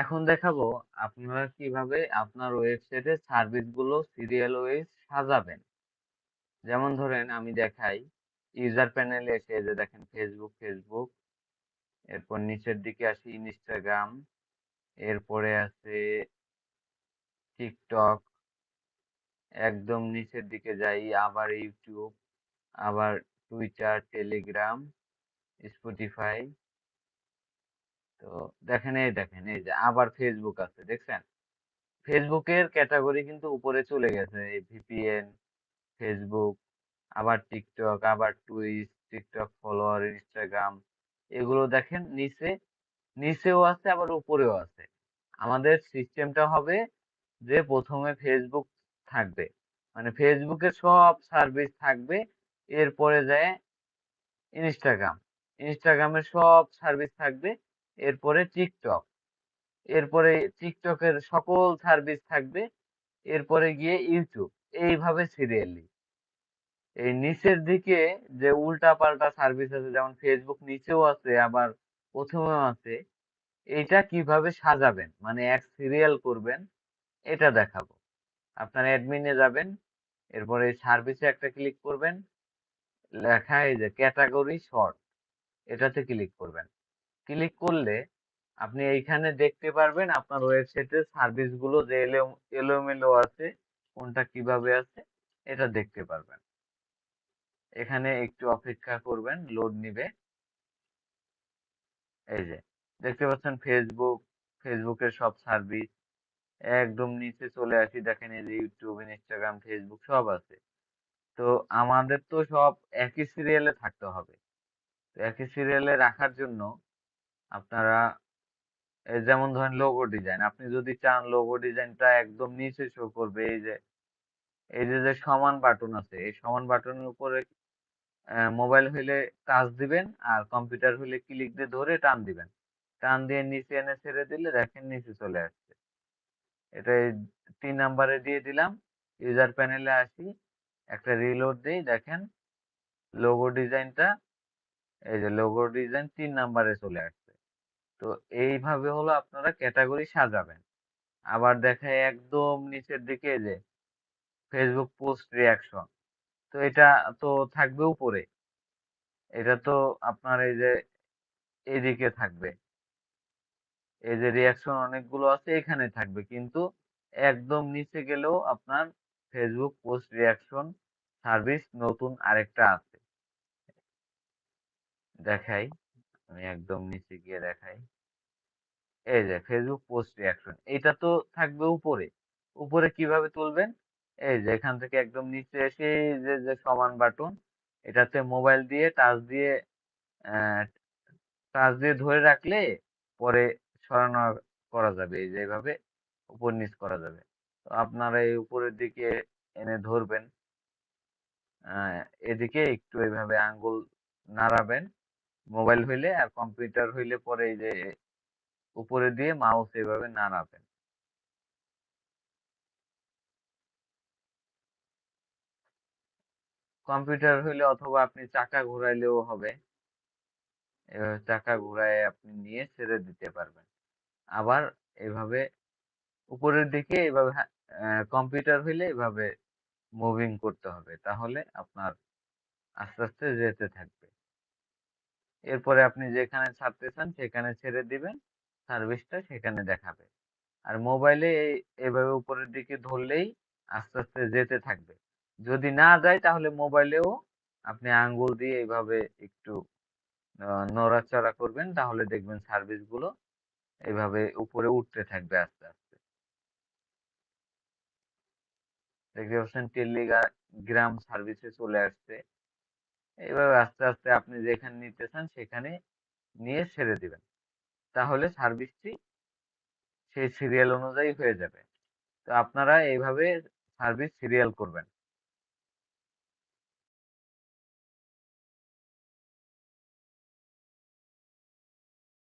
এখন দেখাবো আপনারা কিভাবে আপনার ওয়েবসাইটে সার্ভিস গুলো সিরিয়াল ওয়াইজ সাজাবেন। যেমন ধরেন আমি দেখাই, ইউজার প্যানেলে এসে এই যে দেখেন ফেসবুক, এরপর নিচের দিকে আসি ইনস্টাগ্রাম, এরপরে আছে টিকটক, একদম নিচের দিকে যাই আবার ইউটিউব, আবার টুইটার, টেলিগ্রাম, স্পটিফাই। তো দেখেন এই যে আবার ফেসবুক আছে, দেখছেন? ফেসবুকের ক্যাটাগরি কিন্তু উপরে চলে গেছে, এই ভিপিএন, ফেসবুক, আবার টিকটক, আবার টুইচ, টিকটক ফলোয়ার, ইনস্টাগ্রাম, এগুলো দেখেন নিচেও আছে আবার উপরেও আছে। আমাদের সিস্টেমটা হবে যে প্রথমে ফেসবুক থাকবে, মানে ফেসবুকের সব সার্ভিস থাকবে, এরপরে যায় ইনস্টাগ্রাম, ইনস্টাগ্রামের সব সার্ভিস থাকবে, এরপরে টিকটক, এরপরে টিকটকের সকল সার্ভিস থাকবে, এরপরে গিয়ে ইউটিউব। এইভাবে সিরিয়ালি এই নিচের দিকে যে উল্টা পাল্টা সার্ভিস আছে, যেমন ফেসবুক নিচেও আছে আবার প্রথমেও আছে, এটা কিভাবে সাজাবেন মানে এক সিরিয়াল করবেন এটা দেখাবো। আপনার অ্যাডমিনে যাবেন, এরপরে সার্ভিসে একটা ক্লিক করবেন, লেখা এই যে ক্যাটাগরি শর্ট, এটাতে ক্লিক করবেন। ক্লিক করলে আপনি এইখানে দেখতে পারবেন আপনার ওয়েবসাইটের সার্ভিস গুলো যে এলোমেলো আছে, কোনটা কিভাবে আছে এটা দেখতে পারবেন। এখানে একটু অপেক্ষা করবেন, লোড নিবে। এই যে দেখতে পাচ্ছেন ফেসবুকের সব সার্ভিস। একদম নিচে চলে আসি, দেখেন এই যে ইউটিউব, ইনস্টাগ্রাম, ফেসবুক সব আছে। তো আমাদের তো সব একই সিরিয়ালে থাকতে হবে। তো একই সিরিয়ালে রাখার জন্য আপনারা এই যেমন ধরেন লোগো ডিজাইন, আপনি যদি চান লোগো ডিজাইনটা একদম নিচে শো করবে, এই যে সমান বাটন আছে, এই সমান বাটনের উপরে মোবাইল হইলে টাচ দিবেন, আর কম্পিউটার হইলে ক্লিক দিয়ে ধরে টান দিবেন। টান দিয়ে নিচে এনে ছেড়ে দিলে দেখেন নিচে চলে আসছে। এটা এই 3 নাম্বারে দিয়ে দিলাম। ইউজার প্যানেলে আসি, একটা রিলোড দিই, দেখেন লোগো ডিজাইনটা, এই যে লোগো ডিজাইন 3 নাম্বারে চলে আসছে। তো এইভাবে হলো আপনারা ক্যাটাগরি সাজাবেন। আবার দেখায় একদম নিচের দিকে এই যে ফেসবুক পোস্ট রিয়াকশন, তো এটা তো থাকবে উপরে, এটা তো আপনার এই যে এইদিকে থাকবে, এই যে রিয়াকশন অনেকগুলো আছে এখানে থাকবে, কিন্তু একদম নিচে গেলেও আপনার ফেসবুক পোস্ট রিয়াকশন সার্ভিস নতুন আরেকটা আছে। দেখাই, আমি একদম নিচে গিয়ে দেখাই, এই যে ফেসবুক পোস্ট রিয়াকশন, এটা তো থাকবে উপরে। উপরে কিভাবে তুলবেন? এই যে এখান থেকে একদম নিচে এসে এই যে যে সমান বাটন, এটাতে মোবাইল দিয়ে টাচ দিয়ে ধরে রাখলে পরে সরানো করা যাবে, এই যে এইভাবে উপর নিচ করা যাবে। তো আপনারা এই উপরের দিকে এনে ধরবেন, আহ, এদিকে একটু এইভাবে আঙ্গুল নাড়াবেন, মোবাইল হইলে, আর কম্পিউটার হইলে পরে এই যে উপরে দিয়ে মাউস এইভাবে নাড়াবেন। কম্পিউটার হইলে অথবা আপনি চাকা ঘোরাইলেও হবে, এভাবে চাকা ঘুরায় আপনি নিয়ে ছেড়ে দিতে পারবেন। আবার এভাবে উপরের দিকে এভাবে কম্পিউটার হইলে এভাবে মুভিং করতে হবে, তাহলে আপনার আস্তে আস্তে যেতে থাকবে। এরপরে আপনি যেখানে ছাড়তে চান সেখানে ছেড়ে দিবেন, সার্ভিসটা সেখানে দেখাবে। আর মোবাইলে এভাবে উপরের দিকে ধরলেই আস্তে আস্তে যেতে থাকবে। যদি না যায় তাহলে মোবাইলেও আপনি আঙ্গুল দিয়ে এইভাবে একটু নড়াচড়া করবেন, তাহলে দেখবেন সার্ভিস গুলো এইভাবে উপরে উঠতে থাকবে আস্তে আস্তে। দেখতে পাচ্ছেন টেলিগ্রাম সার্ভিসে চলে আসছে। এইভাবে আস্তে আস্তে আপনি যেখানে নিতে চান সেখানে নিয়ে ছেড়ে দিবেন, তাহলে সার্ভিসটি সেই সিরিয়াল অনুযায়ী হয়ে যাবে। তো আপনারা এইভাবে সার্ভিস সিরিয়াল করবেন।